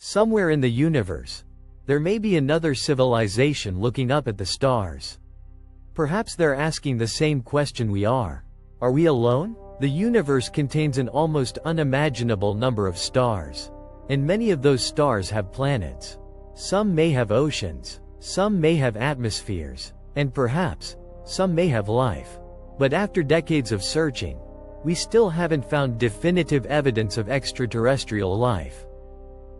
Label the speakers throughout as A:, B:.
A: Somewhere in the universe, there may be another civilization looking up at the stars. Perhaps they're asking the same question we are. Are we alone? The universe contains an almost unimaginable number of stars. And many of those stars have planets. Some may have oceans, some may have atmospheres, and perhaps, some may have life. But after decades of searching, we still haven't found definitive evidence of extraterrestrial life.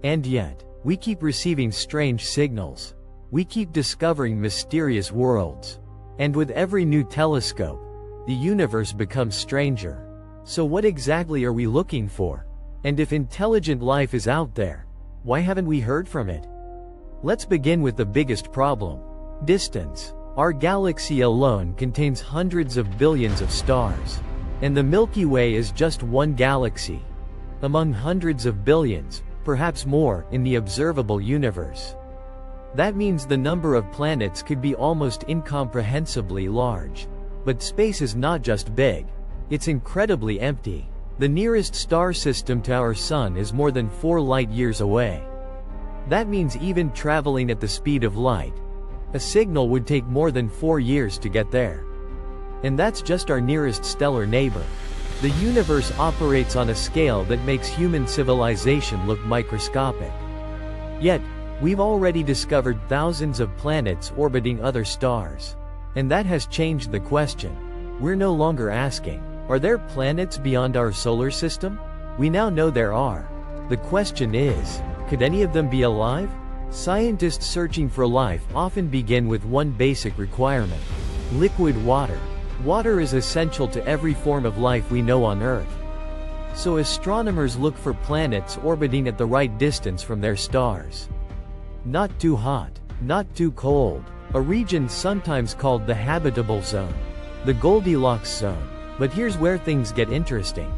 A: And yet, we keep receiving strange signals. We keep discovering mysterious worlds. And with every new telescope, the universe becomes stranger. So what exactly are we looking for? And if intelligent life is out there, why haven't we heard from it? Let's begin with the biggest problem: distance. Our galaxy alone contains hundreds of billions of stars. And the Milky Way is just one galaxy among hundreds of billions, perhaps more, in the observable universe. That means the number of planets could be almost incomprehensibly large. But space is not just big, it's incredibly empty. The nearest star system to our Sun is more than 4 light-years away. That means even traveling at the speed of light, a signal would take more than 4 years to get there. And that's just our nearest stellar neighbor. The universe operates on a scale that makes human civilization look microscopic. Yet, we've already discovered thousands of planets orbiting other stars. And that has changed the question. We're no longer asking, are there planets beyond our solar system? We now know there are. The question is, could any of them be alive? Scientists searching for life often begin with one basic requirement: liquid water. Water is essential to every form of life we know on Earth. So astronomers look for planets orbiting at the right distance from their stars. Not too hot, not too cold, a region sometimes called the habitable zone, the Goldilocks zone. But here's where things get interesting.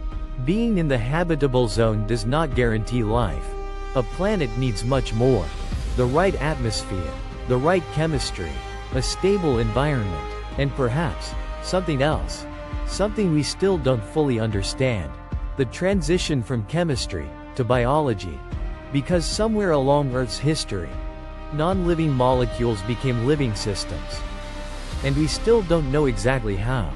A: Being in the habitable zone does not guarantee life. A planet needs much more: the right atmosphere, the right chemistry, a stable environment, and perhaps something else. Something we still don't fully understand. The transition from chemistry to biology. Because somewhere along Earth's history, non-living molecules became living systems. And we still don't know exactly how.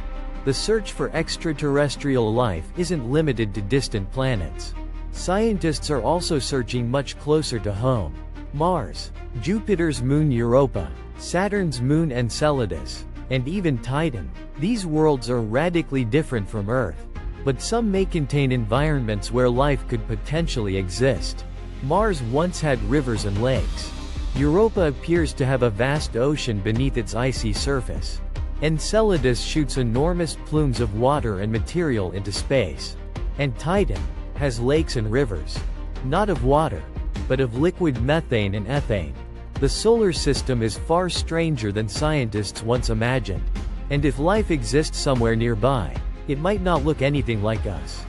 A: The search for extraterrestrial life isn't limited to distant planets. Scientists are also searching much closer to home. Mars, Jupiter's moon Europa, Saturn's moon Enceladus, and even Titan. These worlds are radically different from Earth. But some may contain environments where life could potentially exist. Mars once had rivers and lakes. Europa appears to have a vast ocean beneath its icy surface. Enceladus shoots enormous plumes of water and material into space. And Titan has lakes and rivers. Not of water, but of liquid methane and ethane. The solar system is far stranger than scientists once imagined. And if life exists somewhere nearby, it might not look anything like us.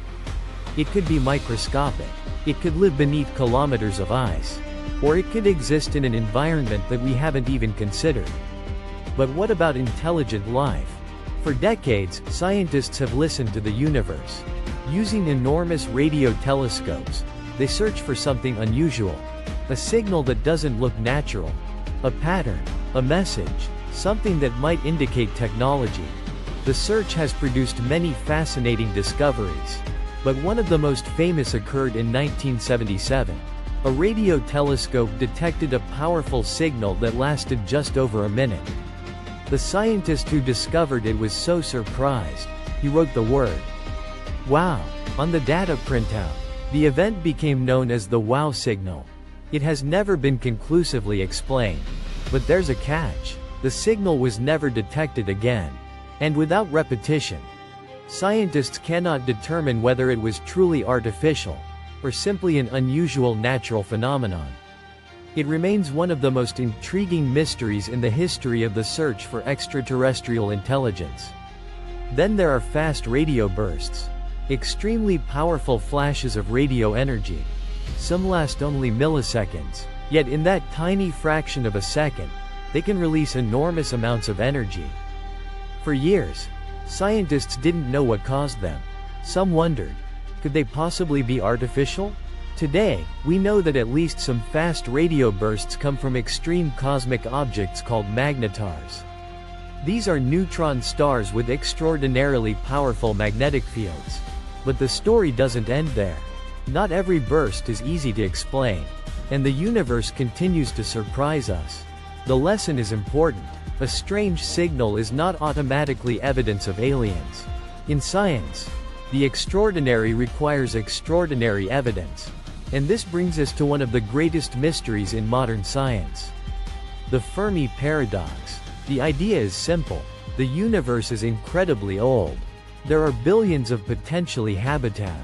A: It could be microscopic. It could live beneath kilometers of ice. Or it could exist in an environment that we haven't even considered. But what about intelligent life? For decades, scientists have listened to the universe. Using enormous radio telescopes, they search for something unusual. A signal that doesn't look natural. A pattern. A message. Something that might indicate technology. The search has produced many fascinating discoveries. But one of the most famous occurred in 1977. A radio telescope detected a powerful signal that lasted just over a minute. The scientist who discovered it was so surprised, he wrote the word "wow" on the data printout. The event became known as the WOW signal. It has never been conclusively explained. But there's a catch. The signal was never detected again. And without repetition, scientists cannot determine whether it was truly artificial, or simply an unusual natural phenomenon. It remains one of the most intriguing mysteries in the history of the search for extraterrestrial intelligence. Then there are fast radio bursts. Extremely powerful flashes of radio energy. Some last only milliseconds. Yet in that tiny fraction of a second, they can release enormous amounts of energy. For years, scientists didn't know what caused them. Some wondered, could they possibly be artificial? Today, we know that at least some fast radio bursts come from extreme cosmic objects called magnetars. These are neutron stars with extraordinarily powerful magnetic fields. But the story doesn't end there. Not every burst is easy to explain. And the universe continues to surprise us. The lesson is important. A strange signal is not automatically evidence of aliens. In science, the extraordinary requires extraordinary evidence. And this brings us to one of the greatest mysteries in modern science. The Fermi paradox. The idea is simple. The universe is incredibly old. There are billions of potentially habitable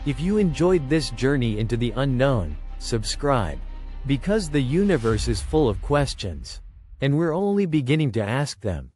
A: If you enjoyed this journey into the unknown, subscribe. Because the universe is full of questions. And we're only beginning to ask them.